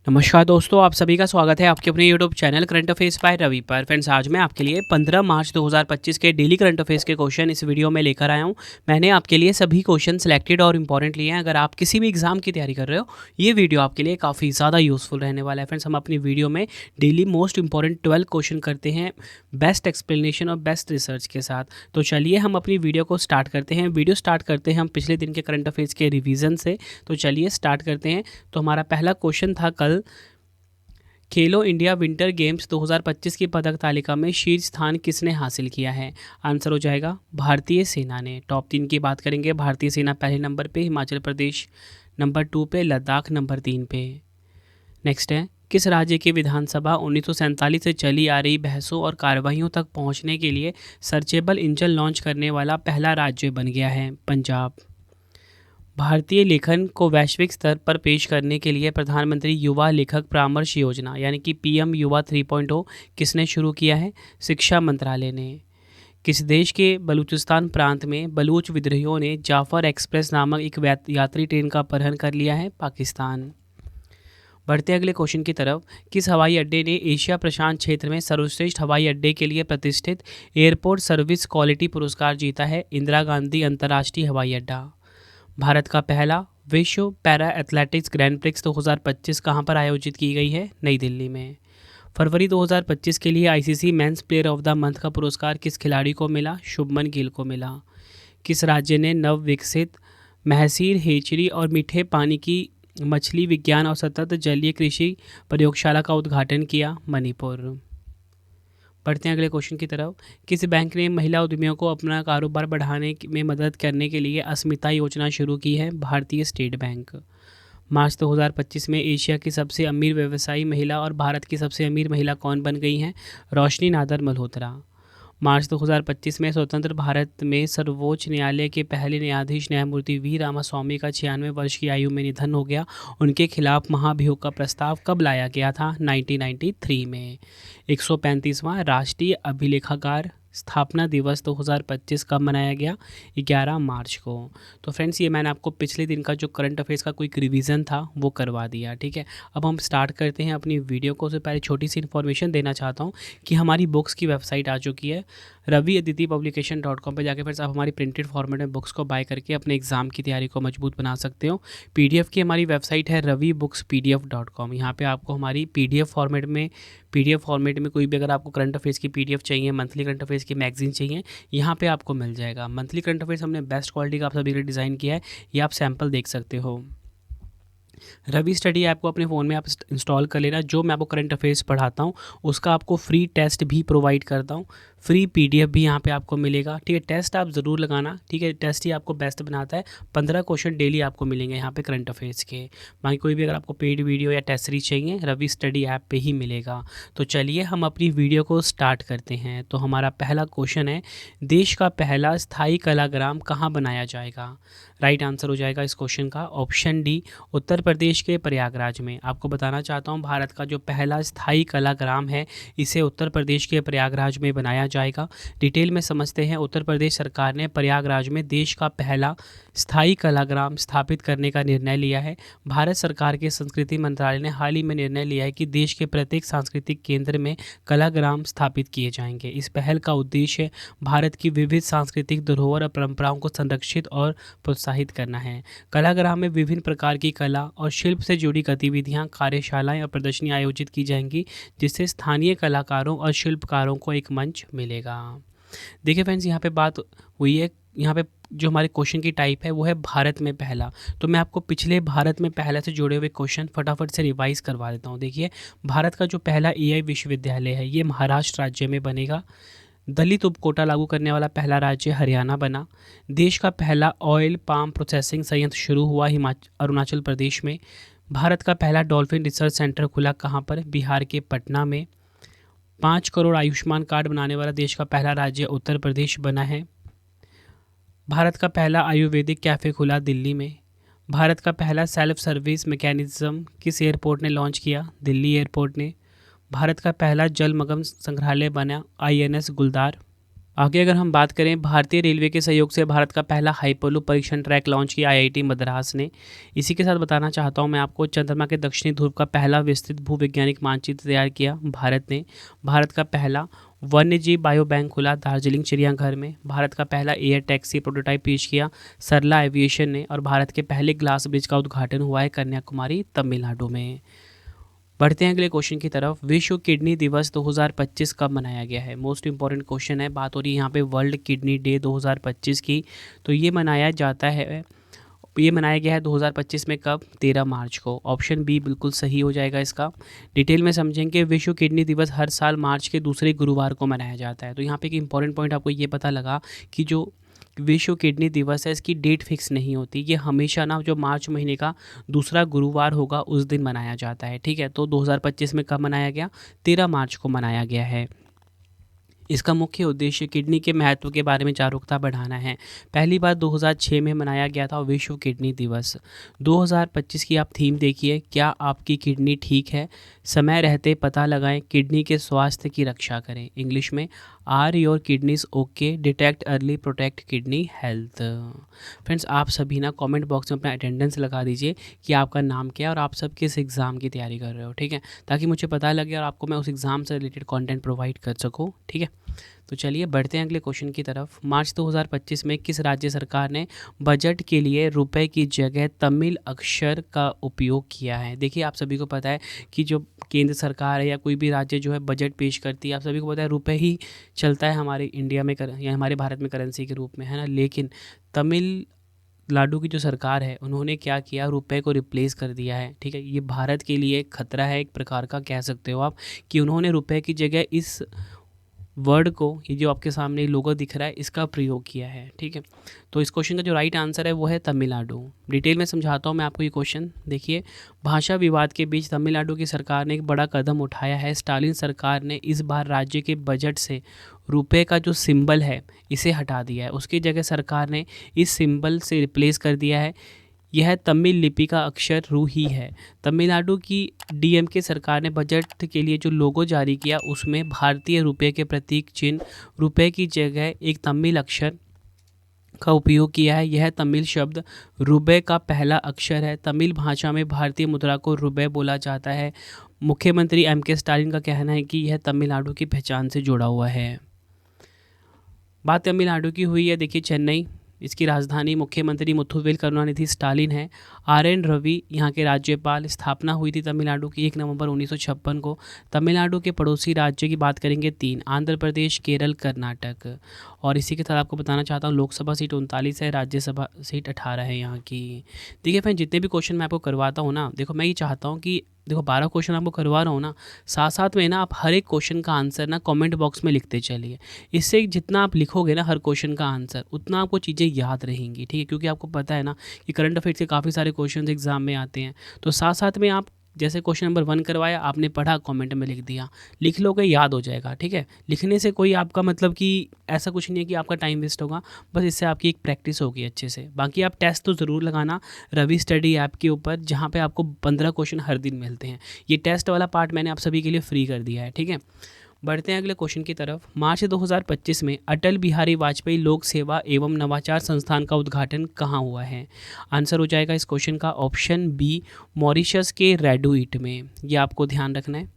नमस्कार दोस्तों, आप सभी का स्वागत है आपके अपने YouTube channel current affairs by Ravi पर। फ्रेंड्स, आज मैं आपके लिए 15 मार्च 2025 के डेली करंट अफेयर्स के क्वेश्चन इस वीडियो में लेकर आया हूं। मैंने आपके लिए सभी क्वेश्चन सिलेक्टेड और इंपॉर्टेंट लिए हैं। अगर आप किसी भी एग्जाम की तैयारी कर रहे हो, ये वीडियो आपके लिए काफ़ी ज़्यादा यूजफुल रहने वाला है। फ्रेंड्स, हम अपनी वीडियो में डेली मोस्ट इंपॉर्टेंट 12 क्वेश्चन करते हैं बेस्ट एक्सप्लेनेशन और बेस्ट रिसर्च के साथ। तो चलिए हम अपनी वीडियो को स्टार्ट करते हैं। वीडियो स्टार्ट करते हैं हम पिछले दिन के करंट अफेयर्स के रिविजन से। तो चलिए स्टार्ट करते हैं। तो हमारा पहला क्वेश्चन था कल, खेलो इंडिया विंटर गेम्स 2025 की पदक तालिका में शीर्ष स्थान किसने हासिल किया है? आंसर हो जाएगा भारतीय सेना ने। टॉप 3 की बात करेंगे, भारतीय सेना पहले नंबर पे, हिमाचल प्रदेश नंबर 2 पे, लद्दाख नंबर 3 पे। नेक्स्ट है, किस राज्य की विधानसभा 1947 से चली आ रही बहसों और कार्रवाइयों तक पहुंचने के लिए सर्चेबल इंजन लॉन्च करने वाला पहला राज्य बन गया है? पंजाब। भारतीय लेखन को वैश्विक स्तर पर पेश करने के लिए प्रधानमंत्री युवा लेखक परामर्श योजना यानी कि पीएम युवा 3.0 किसने शुरू किया है? शिक्षा मंत्रालय ने। किस देश के बलूचिस्तान प्रांत में बलूच विद्रोहियों ने जाफर एक्सप्रेस नामक एक यात्री ट्रेन का अपहरण कर लिया है? पाकिस्तान। बढ़ते अगले क्वेश्चन की तरफ, किस हवाई अड्डे ने एशिया प्रशांत क्षेत्र में सर्वश्रेष्ठ हवाई अड्डे के लिए प्रतिष्ठित एयरपोर्ट सर्विस क्वालिटी पुरस्कार जीता है? इंदिरा गांधी अंतर्राष्ट्रीय हवाई अड्डा। भारत का पहला विश्व पैरा एथलेटिक्स ग्रैंड प्रिक्स 2025 कहाँ पर आयोजित की गई है? नई दिल्ली में। फरवरी 2025 के लिए ICC men's player of the month का पुरस्कार किस खिलाड़ी को मिला? शुभमन गिल को मिला। किस राज्य ने नव विकसित महसीर हेचरी और मीठे पानी की मछली विज्ञान और सतत जलीय कृषि प्रयोगशाला का उद्घाटन किया? मणिपुर। बढ़ते हैं अगले क्वेश्चन की तरफ, किस बैंक ने महिला उद्यमियों को अपना कारोबार बढ़ाने में मदद करने के लिए अस्मिता योजना शुरू की है? भारतीय स्टेट बैंक। मार्च 2025 में एशिया की सबसे अमीर व्यवसायी महिला और भारत की सबसे अमीर महिला कौन बन गई हैं? रोशनी नादर मल्होत्रा। मार्च 2025 में स्वतंत्र भारत में सर्वोच्च न्यायालय के पहले न्यायाधीश न्यायमूर्ति वी रामास्वामी का 96 वर्ष की आयु में निधन हो गया। उनके खिलाफ महाभियोग का प्रस्ताव कब लाया गया था? 1993 में। 135वां राष्ट्रीय अभिलेखागार स्थापना दिवस 2025 कब मनाया गया? 11 मार्च को। तो फ्रेंड्स, ये मैंने आपको पिछले दिन का जो करंट अफेयर्स का कोई रिवीजन था वो करवा दिया, ठीक है। अब हम स्टार्ट करते हैं अपनी वीडियो को। उससे पहले छोटी सी इन्फॉर्मेशन देना चाहता हूँ कि हमारी बुक्स की वेबसाइट आ चुकी है raviaditipublication.com पे जाके फिर आप हमारी प्रिंटेड फॉर्मेट में बुक्स को बाय करके अपने एग्ज़ाम की तैयारी को मजबूत बना सकते हो। पीडीएफ की हमारी वेबसाइट है ravibookspdf.com। यहाँ पे आपको हमारी पीडीएफ फॉर्मेट में कोई भी अगर आपको करंट अफेयर्स की पीडीएफ चाहिए, मंथली करंट अफेयर्स की मैगजीन चाहिए, यहाँ पे आपको मिल जाएगा। मंथली करंट अफेयर्स हमने बेस्ट क्वालिटी का आप सभी के लिए डिज़ाइन किया है, ये आप सैम्पल देख सकते हो। रवि स्टडी ऐप को अपने फ़ोन में आप इंस्टॉल कर लेना। जो मैं आपको करंट अफेयर्स पढ़ाता हूँ उसका आपको फ्री टेस्ट भी प्रोवाइड करता हूँ, फ्री पीडीएफ भी यहाँ पे आपको मिलेगा, ठीक है। टेस्ट आप ज़रूर लगाना, ठीक है, टेस्ट ही आपको बेस्ट बनाता है। 15 क्वेश्चन डेली आपको मिलेंगे यहाँ पे करंट अफेयर्स के। बाकी कोई भी अगर आपको पेड वीडियो या टेस्ट सीरीज चाहिए, रवि स्टडी ऐप पे ही मिलेगा। तो चलिए हम अपनी वीडियो को स्टार्ट करते हैं। तो हमारा पहला क्वेश्चन है, देश का पहला स्थायी कलाग्राम कहाँ बनाया जाएगा? राइट आंसर हो जाएगा इस क्वेश्चन का ऑप्शन डी, उत्तर प्रदेश के प्रयागराज में। आपको बताना चाहता हूँ, भारत का जो पहला स्थायी कलाग्राम है इसे उत्तर प्रदेश के प्रयागराज में बनाया जाएगा। डिटेल में समझते हैं। उत्तर प्रदेश सरकार ने प्रयागराज में देश का पहला स्थायी कलाग्राम स्थापित करने का निर्णय लिया है। भारत सरकार के संस्कृति मंत्रालय ने हाल ही में निर्णय लिया है कि देश के प्रत्येक सांस्कृतिक केंद्र में कलाग्राम स्थापित किए जाएंगे। इस पहल का उद्देश्य भारत की विविध सांस्कृतिक धरोहर और परंपराओं को संरक्षित और प्रोत्साहित करना है। कलाग्राम में विभिन्न प्रकार की कला और शिल्प से जुड़ी गतिविधियां, कार्यशालाएं और प्रदर्शनी आयोजित की जाएंगी, जिससे स्थानीय कलाकारों और शिल्पकारों को एक मंच मिलेगा। देखिए फ्रेंड्स, यहाँ पे बात हुई है, यहाँ पे जो हमारे क्वेश्चन की टाइप है वो है भारत में पहला। तो मैं आपको पिछले भारत में पहला से जुड़े हुए क्वेश्चन फटाफट से रिवाइज करवा देता हूँ। देखिए, भारत का जो पहला एआई विश्वविद्यालय है ये महाराष्ट्र राज्य में बनेगा। दलित उपकोटा लागू करने वाला पहला राज्य हरियाणा बना। देश का पहला ऑयल पाम प्रोसेसिंग संयंत्र शुरू हुआ अरुणाचल प्रदेश में। भारत का पहला डॉल्फिन रिसर्च सेंटर खुला कहाँ पर? बिहार के पटना में। 5 करोड़ आयुष्मान कार्ड बनाने वाला देश का पहला राज्य उत्तर प्रदेश बना है। भारत का पहला आयुर्वेदिक कैफ़े खुला दिल्ली में। भारत का पहला सेल्फ सर्विस मैकेनिज्म किस एयरपोर्ट ने लॉन्च किया? दिल्ली एयरपोर्ट ने। भारत का पहला जलमग्न संग्रहालय बना आईएनएस गुलदार। आगे अगर हम बात करें, भारतीय रेलवे के सहयोग से भारत का पहला हाइपरलूप परीक्षण ट्रैक लॉन्च किया आईआईटी मद्रास ने। इसी के साथ बताना चाहता हूं मैं आपको, चंद्रमा के दक्षिणी ध्रुव का पहला विस्तृत भूवैज्ञानिक मानचित्र तैयार किया भारत ने। भारत का पहला वन्यजीव बायो बैंक खुला दार्जिलिंग चिड़ियाघर में। भारत का पहला एयर टैक्सी प्रोटोटाइप पेश किया सरला एविएशन ने। और भारत के पहले ग्लास ब्रिज का उद्घाटन हुआ है कन्याकुमारी तमिलनाडु में। बढ़ते हैं अगले क्वेश्चन की तरफ। विश्व किडनी दिवस 2025 कब मनाया गया है? मोस्ट इंपॉर्टेंट क्वेश्चन है। बात हो रही है यहाँ पे वर्ल्ड किडनी डे 2025 की। तो ये मनाया गया है 2025 में। कब? 13 मार्च को। ऑप्शन बी बिल्कुल सही हो जाएगा इसका। डिटेल में समझेंगे। विश्व किडनी दिवस हर साल मार्च के दूसरे गुरुवार को मनाया जाता है। तो यहाँ पे एक इंपॉर्टेंट पॉइंट आपको ये पता लगा कि जो विश्व किडनी दिवस है इसकी डेट फिक्स नहीं होती, ये हमेशा ना जो मार्च महीने का दूसरा गुरुवार होगा उस दिन मनाया जाता है। ठीक है, तो 2025 में कब मनाया गया? 13 मार्च को मनाया गया है। इसका मुख्य उद्देश्य किडनी के महत्व के बारे में जागरूकता बढ़ाना है। पहली बार 2006 में मनाया गया था विश्व किडनी दिवस। 2025 की आप थीम देखिए, क्या आपकी किडनी ठीक है? समय रहते पता लगाएं, किडनी के स्वास्थ्य की रक्षा करें। इंग्लिश में, are your kidneys okay, detect early, protect kidney health. Friends, आप सभी ना कमेंट बॉक्स में अपना अटेंडेंस लगा दीजिए कि आपका नाम क्या है और आप सब किस एग्ज़ाम की तैयारी कर रहे हो। ठीक है, ताकि मुझे पता लगे और आपको मैं उस एग्ज़ाम से रिलेटेड कंटेंट प्रोवाइड कर सकूँ। ठीक है, तो चलिए बढ़ते हैं अगले क्वेश्चन की तरफ। मार्च 2025 में किस राज्य सरकार ने बजट के लिए रुपए की जगह तमिल अक्षर का उपयोग किया है? देखिए, आप सभी को पता है कि जो केंद्र सरकार है या कोई भी राज्य जो है बजट पेश करती है, आप सभी को पता है रुपए ही चलता है हमारे इंडिया में या हमारे भारत में करेंसी के रूप में, है ना। लेकिन तमिलनाडु की जो सरकार है उन्होंने क्या किया? रुपए को रिप्लेस कर दिया है। ठीक है, ये भारत के लिए एक खतरा है, एक प्रकार का कह सकते हो आप, कि उन्होंने रुपए की जगह इस वर्ड को, ये जो आपके सामने लोगो दिख रहा है, इसका प्रयोग किया है। ठीक है, तो इस क्वेश्चन का जो राइट आंसर है वो है तमिलनाडु। डिटेल में समझाता हूँ मैं आपको ये क्वेश्चन। देखिए, भाषा विवाद के बीच तमिलनाडु की सरकार ने एक बड़ा कदम उठाया है। स्टालिन सरकार ने इस बार राज्य के बजट से रुपए का जो सिंबल है इसे हटा दिया है। उसकी जगह सरकार ने इस सिंबल से रिप्लेस कर दिया है। यह तमिल लिपि का अक्षर रू ही है। तमिलनाडु की डीएमके सरकार ने बजट के लिए जो लोगो जारी किया उसमें भारतीय रुपये के प्रतीक चिन्ह रुपये की जगह एक तमिल अक्षर का उपयोग किया है। यह तमिल शब्द रुबे का पहला अक्षर है। तमिल भाषा में भारतीय मुद्रा को रुबे बोला जाता है। मुख्यमंत्री एमके स्टालिन का कहना है कि यह तमिलनाडु की पहचान से जुड़ा हुआ है। बात तमिलनाडु की हुई है, देखिए चेन्नई, इसकी राजधानी मुख्यमंत्री मुथुवेल करुणानिधि स्टालिन है। आर.एन. रवि यहाँ के राज्यपाल। स्थापना हुई थी तमिलनाडु की 1 नवंबर 1956 को। तमिलनाडु के पड़ोसी राज्य की बात करेंगे 3, आंध्र प्रदेश, केरल, कर्नाटक। और इसी के साथ आपको बताना चाहता हूँ लोकसभा सीट 39 है, राज्यसभा सीट 18 है यहाँ की। देखिए फ्रेंड, जितने भी क्वेश्चन मैं आपको करवाता हूँ ना, देखो मैं ये चाहता हूँ कि देखो 12 क्वेश्चन आपको करवा रहा हूँ ना, साथ साथ में ना आप हर एक क्वेश्चन का आंसर ना कमेंट बॉक्स में लिखते चलिए। इससे जितना आप लिखोगे ना हर क्वेश्चन का आंसर, उतना आपको चीज़ें याद रहेंगी। ठीक है, क्योंकि आपको पता है ना कि करंट अफेयर्स के काफ़ी सारे क्वेश्चन एग्जाम में आते हैं। तो साथ साथ में आप जैसे क्वेश्चन नंबर 1 करवाया, आपने पढ़ा, कमेंट में लिख दिया, लिख लोगे, याद हो जाएगा। ठीक है, लिखने से कोई आपका मतलब कि ऐसा कुछ नहीं है कि आपका टाइम वेस्ट होगा, बस इससे आपकी एक प्रैक्टिस होगी अच्छे से। बाकी आप टेस्ट तो ज़रूर लगाना रवि स्टडी ऐप के ऊपर, जहाँ पे आपको 15 क्वेश्चन हर दिन मिलते हैं। ये टेस्ट वाला पार्ट मैंने आप सभी के लिए फ्री कर दिया है। ठीक है, बढ़ते हैं अगले क्वेश्चन की तरफ। मार्च 2025 में अटल बिहारी वाजपेयी लोक सेवा एवं नवाचार संस्थान का उद्घाटन कहाँ हुआ है? आंसर हो जाएगा इस क्वेश्चन का ऑप्शन बी, मॉरिशस के रेडुइट में। ये आपको ध्यान रखना है।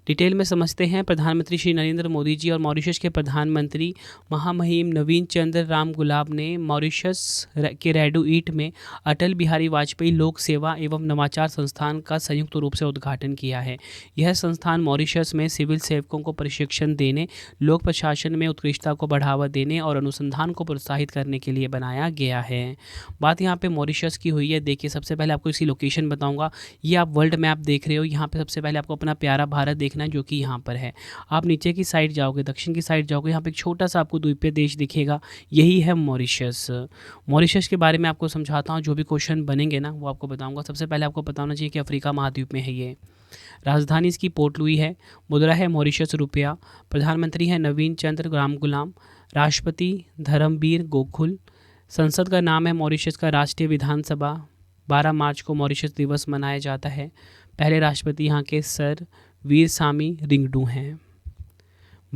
डिटेल में समझते हैं। प्रधानमंत्री श्री नरेंद्र मोदी जी और मॉरिशस के प्रधानमंत्री महामहिम नवीन चंद्र राम गुलाब ने मॉरिशस के रेडुइट में अटल बिहारी वाजपेयी लोक सेवा एवं नवाचार संस्थान का संयुक्त रूप से उद्घाटन किया है। यह संस्थान मॉरिशस में सिविल सेवकों को प्रशिक्षण देने, लोक प्रशासन में उत्कृष्टता को बढ़ावा देने और अनुसंधान को प्रोत्साहित करने के लिए बनाया गया है। बात यहाँ पे मॉरिशस की हुई है। देखिए, सबसे पहले आपको इसकी लोकेशन बताऊँगा। ये आप वर्ल्ड मैप देख रहे हो, यहाँ पर सबसे पहले आपको अपना प्यारा भारत देखना है, जो कि यहाँ पर है। आप नीचे की साइड जाओगे, दक्षिण की साइड जाओगे, यहाँ पे एक छोटा सा आपको द्वीपीय देश दिखेगा, यही है मॉरिशस। मॉरिशस के बारे में आपको समझाता हूँ, जो भी क्वेश्चन बनेंगे ना वो आपको बताऊंगा। सबसे पहले आपको बताना चाहिए कि अफ्रीका महाद्वीप में है ये। राजधानी इसकी पोर्ट लुई है। मुद्रा है मॉरिशस रुपया। प्रधानमंत्री है नवीन चंद्र राम गुलाम। राष्ट्रपति धर्मवीर गोकुल। संसद का नाम है मॉरिशस का राष्ट्रीय विधानसभा। 12 मार्च को मॉरिशस दिवस मनाया जाता है। पहले राष्ट्रपति यहाँ के सर वीर सामी रिंगडू हैं।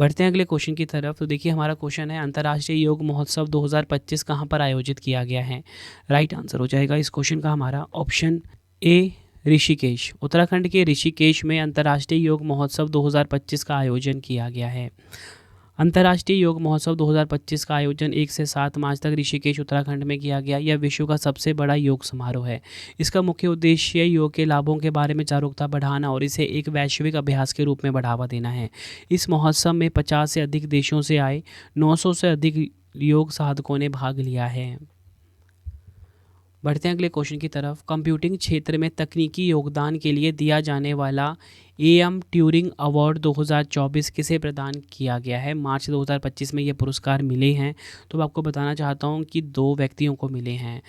बढ़ते हैं अगले क्वेश्चन की तरफ। तो देखिए हमारा क्वेश्चन है, अंतर्राष्ट्रीय योग महोत्सव 2025 कहाँ पर आयोजित किया गया है। राइट आंसर हो जाएगा इस क्वेश्चन का हमारा ऑप्शन ए, ऋषिकेश। उत्तराखंड के ऋषिकेश में अंतर्राष्ट्रीय योग महोत्सव 2025 का आयोजन किया गया है। अंतर्राष्ट्रीय योग महोत्सव 2025 का आयोजन 1 से 7 मार्च तक ऋषिकेश उत्तराखंड में किया गया। यह विश्व का सबसे बड़ा योग समारोह है। इसका मुख्य उद्देश्य योग के लाभों के बारे में जागरूकता बढ़ाना और इसे एक वैश्विक अभ्यास के रूप में बढ़ावा देना है। इस महोत्सव में 50 से अधिक देशों से आए 900 से अधिक योग साधकों ने भाग लिया है। बढ़ते हैं अगले क्वेश्चन की तरफ। कंप्यूटिंग क्षेत्र में तकनीकी योगदान के लिए दिया जाने वाला एम ट्यूरिंग अवार्ड 2024 किसे प्रदान किया गया है। मार्च 2025 में ये पुरस्कार मिले हैं। तो मैं आपको बताना चाहता हूँ कि 2 व्यक्तियों को मिले हैं।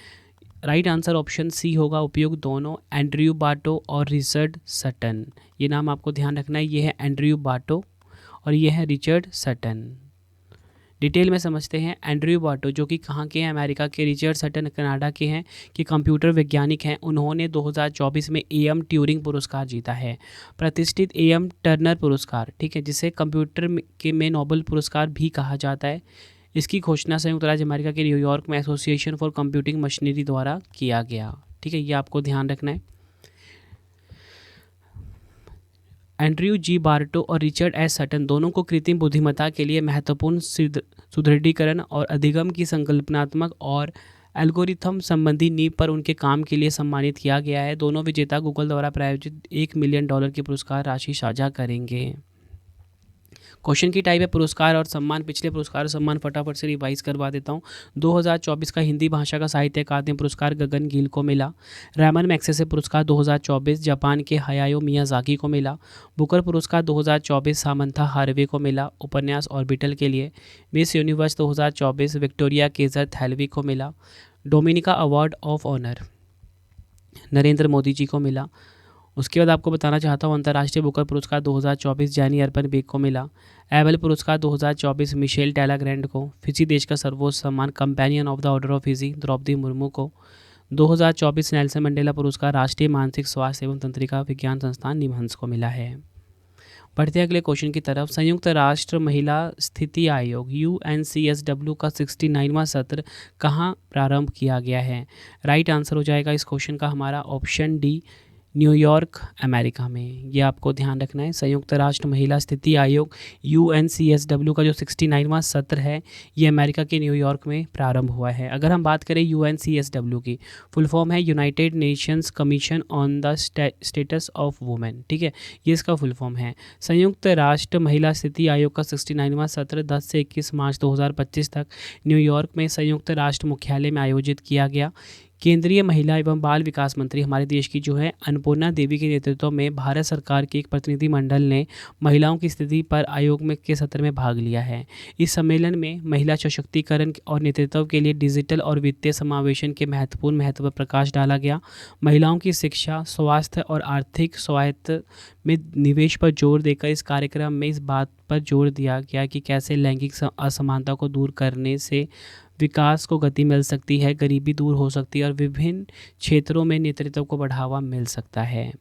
राइट आंसर ऑप्शन सी होगा, उपयुक्त दोनों, एंड्रयू बाटो और रिचर्ड सटन। ये नाम आपको ध्यान रखना है। ये है एंड्रयू बाटो और ये है रिचर्ड सटन। डिटेल में समझते हैं। एंड्रयू बाटो जो कि कहाँ के हैं, अमेरिका के। रिचर्ड सटन कनाडा के हैं, कि कंप्यूटर वैज्ञानिक हैं। उन्होंने 2024 में एम ट्यूरिंग पुरस्कार जीता है, प्रतिष्ठित एम टर्नर पुरस्कार, ठीक है, जिसे कंप्यूटर में नोबेल पुरस्कार भी कहा जाता है। इसकी घोषणा संयुक्त राज्य अमेरिका के न्यूयॉर्क में एसोसिएशन फॉर कंप्यूटिंग मशीनरी द्वारा किया गया। ठीक है, ये आपको ध्यान रखना है। एंड्रयू जी बार्टो और रिचर्ड एस सटन दोनों को कृत्रिम बुद्धिमत्ता के लिए महत्वपूर्ण सुदृढ़ीकरण और अधिगम की संकल्पनात्मक और एल्गोरिथम संबंधी नींव पर उनके काम के लिए सम्मानित किया गया है। दोनों विजेता गूगल द्वारा प्रायोजित $1 मिलियन की पुरस्कार राशि साझा करेंगे। क्वेश्चन की टाइप है पुरस्कार और सम्मान। पिछले पुरस्कार और सम्मान फटाफट से रिवाइज करवा देता हूँ। 2024 का हिंदी भाषा का साहित्य अकादमी पुरस्कार गगन गिल को मिला। रैमन मैग्सेसे पुरस्कार 2024 जापान के हयायो मियाजाकी को मिला। बुकर पुरस्कार 2024 सामंथा हार्वे को मिला उपन्यास ऑर्बिटल के लिए। Miss Universe 2024 Victoria Kjaer Theilvig को मिला। Dominica award of honour Narendra Modi ji को मिला। उसके बाद आपको बताना चाहता हूँ अंतर्राष्ट्रीय बुकर पुरस्कार 2024 जैनी अर्पन बेग को मिला। एबल पुरस्कार 2024 मिशेल टैलाग्रैंड को। फिजी देश का सर्वोच्च सम्मान companion of the order of Fiji Draupadi Murmu को। 2024 नेल्सन मंडेला पुरस्कार राष्ट्रीय मानसिक स्वास्थ्य एवं तंत्रिका विज्ञान संस्थान निमहंस को मिला है। बढ़ते हैं अगले क्वेश्चन की तरफ। संयुक्त राष्ट्र महिला स्थिति आयोग UNCSW का 69वां सत्र कहाँ प्रारंभ किया गया है। राइट आंसर हो जाएगा इस क्वेश्चन का हमारा ऑप्शन डी, न्यूयॉर्क अमेरिका में। ये आपको ध्यान रखना है। संयुक्त राष्ट्र महिला स्थिति आयोग UNCSW का जो 69वां सत्र है ये अमेरिका के न्यूयॉर्क में प्रारंभ हुआ है। अगर हम बात करें UNCSW की फुल फॉर्म है United Nations commission on the status of women. ठीक है, ये इसका फुल फॉर्म है। संयुक्त राष्ट्र महिला स्थिति आयोग का 69वां सत्र 10 से 21 मार्च 2025 तक न्यूयॉर्क में संयुक्त राष्ट्र मुख्यालय में आयोजित किया गया। केंद्रीय महिला एवं बाल विकास मंत्री हमारे देश की जो है अन्नपूर्णा देवी के नेतृत्व में भारत सरकार के एक प्रतिनिधिमंडल ने महिलाओं की स्थिति पर आयोग में के सत्र में भाग लिया है। इस सम्मेलन में महिला सशक्तिकरण और नेतृत्व के लिए डिजिटल और वित्तीय समावेशन के महत्वपूर्ण महत्व पर प्रकाश डाला गया। महिलाओं की शिक्षा, स्वास्थ्य और आर्थिक स्वायत्त में निवेश पर जोर देकर इस कार्यक्रम में इस बात पर जोर दिया गया कि कैसे लैंगिक असमानता को दूर करने से विकास को गति मिल सकती है, गरीबी दूर हो सकती है और विभिन्न क्षेत्रों में नेतृत्व को बढ़ावा मिल सकता है।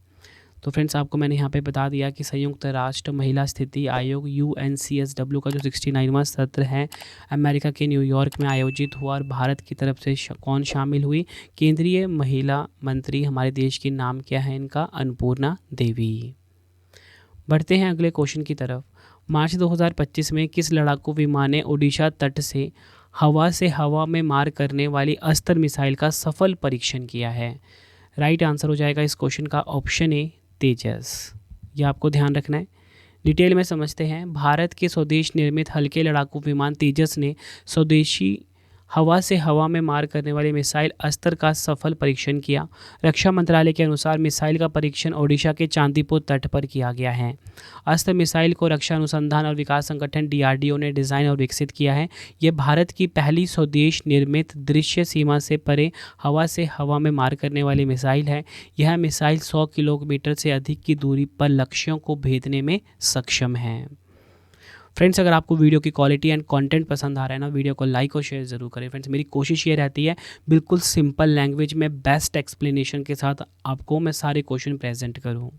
तो फ्रेंड्स आपको मैंने यहाँ पे बता दिया कि संयुक्त राष्ट्र महिला स्थिति आयोग UNCSW का जो 69वां सत्र है अमेरिका के न्यूयॉर्क में आयोजित हुआ और भारत की तरफ से कौन शामिल हुई, केंद्रीय महिला मंत्री हमारे देश के नाम क्या है इनका, अन्नपूर्णा देवी। बढ़ते हैं अगले क्वेश्चन की तरफ। मार्च 2025 में किस लड़ाकू विमान ने ओडिशा तट से हवा में मार करने वाली अस्त्र मिसाइल का सफल परीक्षण किया है। राइट आंसर हो जाएगा इस क्वेश्चन का ऑप्शन ए, तेजस। ये आपको ध्यान रखना है। डिटेल में समझते हैं। भारत के स्वदेश निर्मित हल्के लड़ाकू विमान तेजस ने स्वदेशी हवा से हवा में मार करने वाली मिसाइल अस्त्र का सफल परीक्षण किया। रक्षा मंत्रालय के अनुसार मिसाइल का परीक्षण ओडिशा के चांदीपुर तट पर किया गया है। अस्त्र मिसाइल को रक्षा अनुसंधान और विकास संगठन DRDO ने डिज़ाइन और विकसित किया है। यह भारत की पहली स्वदेश निर्मित दृश्य सीमा से परे हवा से हवा में मार करने वाली मिसाइल है। यह मिसाइल 100 किलोमीटर से अधिक की दूरी पर लक्ष्यों को भेदने में सक्षम है। फ्रेंड्स अगर आपको वीडियो की क्वालिटी एंड कंटेंट पसंद आ रहा है ना, वीडियो को लाइक और शेयर ज़रूर करें। फ्रेंड्स मेरी कोशिश ये रहती है बिल्कुल सिंपल लैंग्वेज में बेस्ट एक्सप्लेनेशन के साथ आपको मैं सारे क्वेश्चन प्रेजेंट करूँ।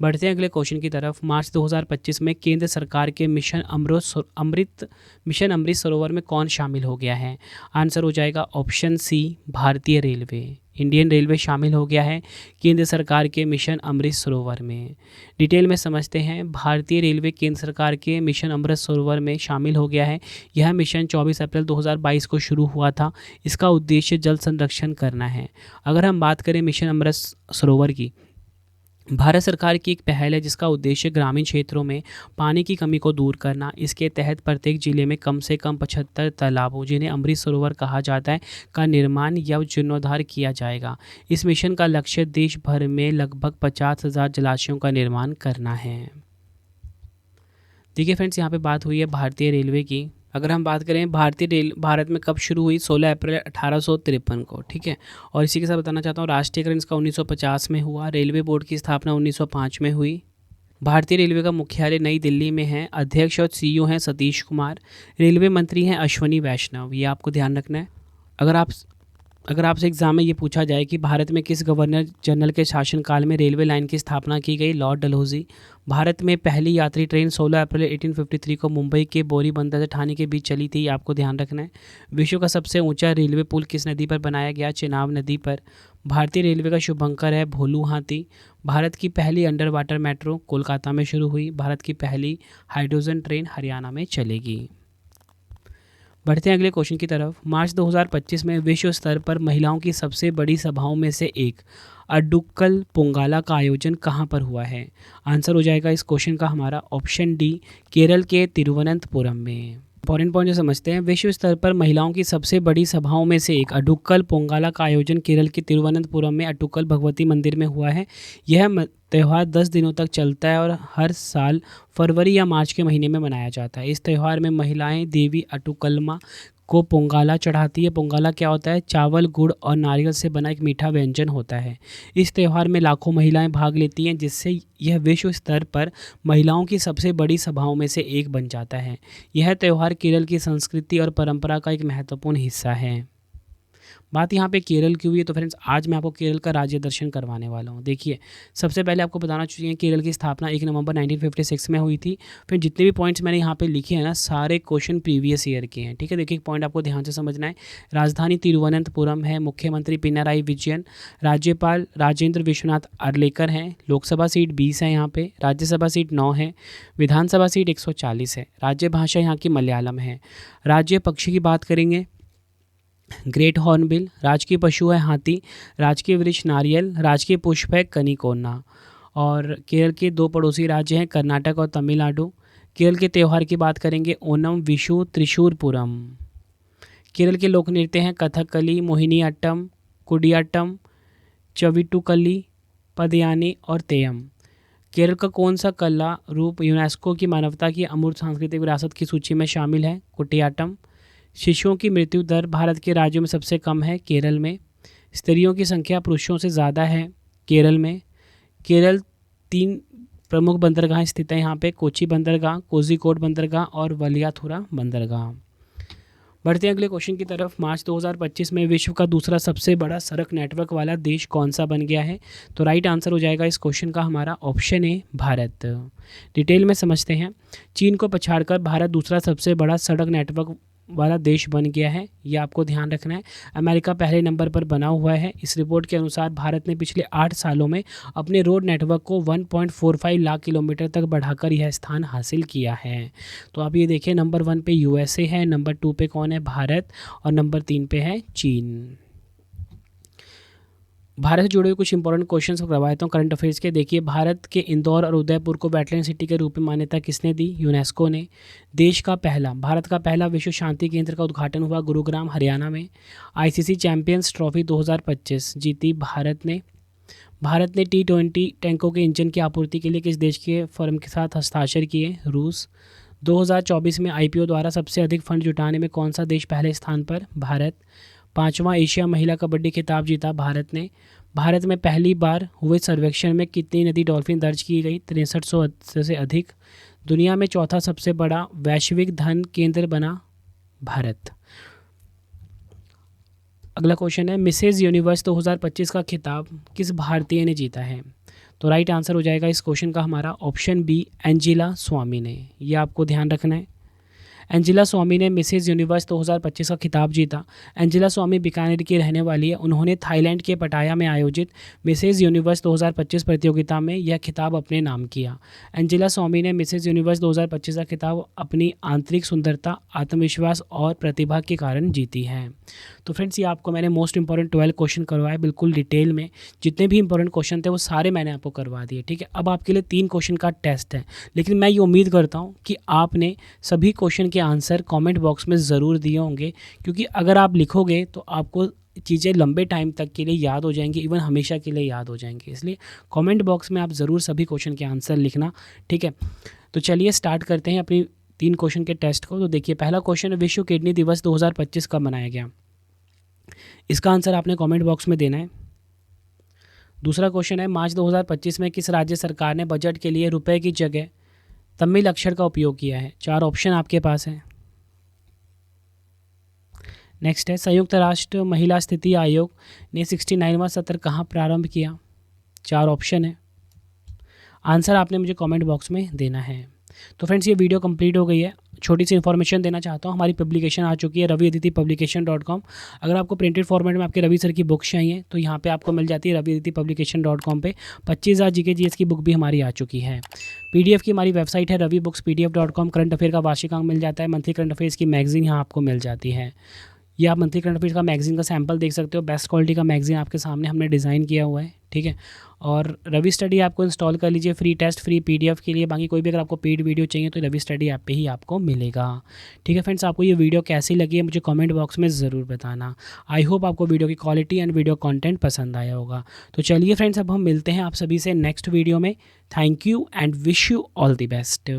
बढ़ते हैं अगले क्वेश्चन की तरफ। मार्च 2025 में केंद्र सरकार के मिशन अमृत सरोवर में कौन शामिल हो गया है? आंसर हो जाएगा ऑप्शन सी, भारतीय रेलवे। इंडियन रेलवे शामिल हो गया है केंद्र सरकार के मिशन अमृत सरोवर में। डिटेल में समझते हैं। भारतीय रेलवे केंद्र सरकार के मिशन अमृत सरोवर में शामिल हो गया है। यह मिशन 24 अप्रैल 2022 को शुरू हुआ था। इसका उद्देश्य जल संरक्षण करना है। अगर हम बात करें मिशन अमृत सरोवर की, भारत सरकार की एक पहल है जिसका उद्देश्य ग्रामीण क्षेत्रों में पानी की कमी को दूर करना। इसके तहत प्रत्येक जिले में कम से कम 75 तालाबों, जिन्हें अमृत सरोवर कहा जाता है, का निर्माण या जीर्णोद्धार किया जाएगा। इस मिशन का लक्ष्य देश भर में लगभग 50,000 जलाशयों का निर्माण करना है। देखिए फ्रेंड्स, यहाँ पे बात हुई है भारतीय रेलवे की। अगर हम बात करें भारत में कब शुरू हुई, 16 अप्रैल 1853 को, ठीक है। और इसी के साथ बताना चाहता हूँ, राष्ट्रीयकरण इसका 1950 में हुआ। रेलवे बोर्ड की स्थापना 1905 में हुई। भारतीय रेलवे का मुख्यालय नई दिल्ली में है। अध्यक्ष और सीईओ हैं सतीश कुमार। रेलवे मंत्री हैं अश्वनी वैष्णव। ये आपको ध्यान रखना है। अगर आपसे एग्जाम में ये पूछा जाए कि भारत में किस गवर्नर जनरल के शासनकाल में रेलवे लाइन की स्थापना की गई, लॉर्ड डलहौजी। भारत में पहली यात्री ट्रेन 16 अप्रैल 1853 को मुंबई के बोरी बंदर से ठाणे के बीच चली थी। आपको ध्यान रखना है। विश्व का सबसे ऊंचा रेलवे पुल किस नदी पर बनाया गया? चेनाब नदी पर। भारतीय रेलवे का शुभंकर है भोलू हाथी। भारत की पहली अंडर वाटर मेट्रो कोलकाता में शुरू हुई। भारत की पहली हाइड्रोजन ट्रेन हरियाणा में चलेगी। बढ़ते हैं अगले क्वेश्चन की तरफ। मार्च 2025 में विश्व स्तर पर महिलाओं की सबसे बड़ी सभाओं में से एक अड्डुक्कल पोंगाला का आयोजन कहाँ पर हुआ है? आंसर हो जाएगा इस क्वेश्चन का हमारा ऑप्शन डी, केरल के तिरुवनंतपुरम में। इंपॉर्टेंट पॉइंट जो समझते हैं। विश्व स्तर पर महिलाओं की सबसे बड़ी सभाओं में से एक अड्डुक्कल पोंगाला का आयोजन केरल के तिरुवनंतपुरम में अड्डुक्कल भगवती मंदिर में हुआ है। यह त्यौहार 10 दिनों तक चलता है और हर साल फरवरी या मार्च के महीने में मनाया जाता है। इस त्यौहार में महिलाएं देवी अट्टुकल्मा को पोंगाला चढ़ाती है। पोंगाला क्या होता है? चावल, गुड़ और नारियल से बना एक मीठा व्यंजन होता है। इस त्यौहार में लाखों महिलाएं भाग लेती हैं, जिससे यह विश्व स्तर पर महिलाओं की सबसे बड़ी सभाओं में से एक बन जाता है। यह त्यौहार केरल की संस्कृति और परंपरा का एक महत्वपूर्ण हिस्सा है। बात यहाँ पे केरल की हुई है, तो फ्रेंड्स आज मैं आपको केरल का राज्य दर्शन करवाने वाला हूँ। देखिए, सबसे पहले आपको बताना चाहिए केरल की स्थापना 1 नवंबर 1956 में हुई थी। फिर जितने भी पॉइंट्स मैंने यहाँ पे लिखे हैं ना, सारे क्वेश्चन प्रीवियस ईयर के हैं, ठीक है। देखिए, पॉइंट आपको ध्यान से समझना है। राजधानी तिरुवनंतपुरम है। मुख्यमंत्री पिनाराई विजयन। राज्यपाल राजेंद्र विश्वनाथ आर्लेकर हैं। लोकसभा सीट 20 है यहाँ पे। राज्यसभा सीट 9 है। विधानसभा सीट 140 है। राज्य भाषा यहाँ की मलयालम है। राज्य पक्षी की बात करेंगे, ग्रेट हॉर्नबिल। राजकीय पशु है हाथी। राजकीय वृक्ष नारियल। राजकीय पुष्प है कनिकोना। और केरल के 2 पड़ोसी राज्य हैं कर्नाटक और तमिलनाडु। केरल के त्यौहार की बात करेंगे, ओनम, विशु, त्रिशूरपुरम। केरल के लोक नृत्य हैं कथकली, मोहिनीअट्टम, कुडियाट्टम, चविटुकली, पदयानी और तेयम। केरल का कौन सा कला रूप यूनेस्को की मानवता की अमूर्त सांस्कृतिक विरासत की सूची में शामिल है? कुटियाट्टम। शिशुओं की मृत्यु दर भारत के राज्यों में सबसे कम है, केरल में। स्त्रियों की संख्या पुरुषों से ज़्यादा है, केरल में। केरल 3 प्रमुख बंदरगाह स्थित हैं यहाँ पे, कोची बंदरगाह, कोझिकोड बंदरगाह और वलियाथुरा बंदरगाह। बढ़ते हैं अगले क्वेश्चन की तरफ। मार्च 2025 में विश्व का दूसरा सबसे बड़ा सड़क नेटवर्क वाला देश कौन सा बन गया है? तो राइट आंसर हो जाएगा इस क्वेश्चन का हमारा ऑप्शन ए, भारत। डिटेल में समझते हैं। चीन को पछाड़कर भारत दूसरा सबसे बड़ा सड़क नेटवर्क वाला देश बन गया है, ये आपको ध्यान रखना है। अमेरिका पहले नंबर पर बना हुआ है। इस रिपोर्ट के अनुसार भारत ने पिछले 8 सालों में अपने रोड नेटवर्क को 1.45 लाख किलोमीटर तक बढ़ाकर यह स्थान हासिल किया है। तो आप ये देखिए, नंबर 1 पे यूएसए है, नंबर 2 पे कौन है? भारत, और नंबर 3 पे है चीन। भारत से जुड़े हुए कुछ इंपॉर्टेंट क्वेश्चंस करवाता हूँ करंट अफेयर्स के। देखिए, भारत के इंदौर और उदयपुर को वेटलैंड सिटी के रूप में मान्यता किसने दी? यूनेस्को ने। भारत का पहला विश्व शांति केंद्र का उद्घाटन हुआ गुरुग्राम, हरियाणा में। आईसीसी चैंपियंस ट्रॉफी 2025 जीती भारत ने। भारत ने T20 टैंकों के इंजन की आपूर्ति के लिए किस देश के फर्म के साथ हस्ताक्षर किए? रूस। 2024 में IPO द्वारा सबसे अधिक फंड जुटाने में कौन सा देश पहले स्थान पर? भारत। 5वां एशिया महिला कबड्डी खिताब जीता भारत ने। भारत में पहली बार हुए सर्वेक्षण में कितनी नदी डॉल्फिन दर्ज की गई? 6300 से अधिक। दुनिया में चौथा सबसे बड़ा वैश्विक धन केंद्र बना भारत। अगला क्वेश्चन है, मिसेज यूनिवर्स 2025 का खिताब किस भारतीय ने जीता है? तो राइट आंसर हो जाएगा इस क्वेश्चन का हमारा ऑप्शन बी, एंजिला स्वामी ने। ये आपको ध्यान रखना है। एंजिला स्वामी ने मिसेज यूनिवर्स 2025 का खिताब जीता। एंजिला स्वामी बीकानेर की रहने वाली है। उन्होंने थाईलैंड के पटाया में आयोजित मिसेज यूनिवर्स 2025 प्रतियोगिता में यह खिताब अपने नाम किया। एंजिला स्वामी ने मिसेज यूनिवर्स 2025 का खिताब अपनी आंतरिक सुंदरता, आत्मविश्वास और प्रतिभा के कारण जीती है। तो फ्रेंड्स, ये आपको मैंने मोस्ट इंपॉर्टेंट 12 क्वेश्चन करवाए बिल्कुल डिटेल में। जितने भी इंपॉर्टेंट क्वेश्चन थे वो सारे मैंने आपको करवा दिए, ठीक है। अब आपके लिए 3 क्वेश्चन का टेस्ट है, लेकिन मैं ये उम्मीद करता हूँ कि आपने सभी क्वेश्चन के आंसर कमेंट बॉक्स में ज़रूर दिए होंगे, क्योंकि अगर आप लिखोगे तो आपको चीज़ें लंबे टाइम तक के लिए याद हो जाएंगी, इवन हमेशा के लिए याद हो जाएंगी। इसलिए कमेंट बॉक्स में आप ज़रूर सभी क्वेश्चन के आंसर लिखना, ठीक है। तो चलिए स्टार्ट करते हैं अपनी 3 क्वेश्चन के टेस्ट को। तो देखिए, पहला क्वेश्चन, विश्व किडनी दिवस 2025 कब मनाया गया? इसका आंसर आपने कमेंट बॉक्स में देना है। दूसरा क्वेश्चन है, मार्च 2025 में किस राज्य सरकार ने बजट के लिए रुपए की जगह तमिल अक्षर का उपयोग किया है? 4 ऑप्शन आपके पास हैं। नेक्स्ट है, संयुक्त राष्ट्र महिला स्थिति आयोग ने 69वां सत्र कहाँ प्रारंभ किया? 4 ऑप्शन है। आंसर आपने मुझे कमेंट बॉक्स में देना है। तो फ्रेंड्स, ये वीडियो कंप्लीट हो गई है। छोटी सी इन्फॉर्मेशन देना चाहता हूँ, हमारी पब्लिकेशन आ चुकी है raviaditipublication.com। अगर आपको प्रिंटेड फॉर्मेट में आपके रवि सर की बुक्स चाहिए तो यहाँ पे आपको मिल जाती है raviaditipublication.com पे। 25,000 जीके जीएस की बुक भी हमारी आ चुकी है। पीडीएफ की हमारी वेबसाइट है ravibookspdf.com। करंट अफेयर का वार्षिक अंक मिल जाता है। मंथली करंट अफेयर्स की मैगजीन यहाँ आपको मिल जाती है। ये आप मंथली करंट अफेयर्स का मैगजीन का सैंपल देख सकते हो। बेस्ट क्वालिटी का मैगजीन आपके सामने हमने डिज़ाइन किया हुआ है, ठीक है। और रवि स्टडी आपको इंस्टॉल कर लीजिए, फ्री टेस्ट, फ्री पीडीएफ के लिए। बाकी कोई भी अगर आपको पेड वीडियो चाहिए तो रवि स्टडी ऐप पे ही आपको मिलेगा, ठीक है। फ्रेंड्स, आपको ये वीडियो कैसी लगी है मुझे कमेंट बॉक्स में ज़रूर बताना। आई होप आपको वीडियो की क्वालिटी एंड वीडियो कंटेंट पसंद आया होगा। तो चलिए फ्रेंड्स, अब हम मिलते हैं आप सभी से नेक्स्ट वीडियो में। Thank you and wish you all the best.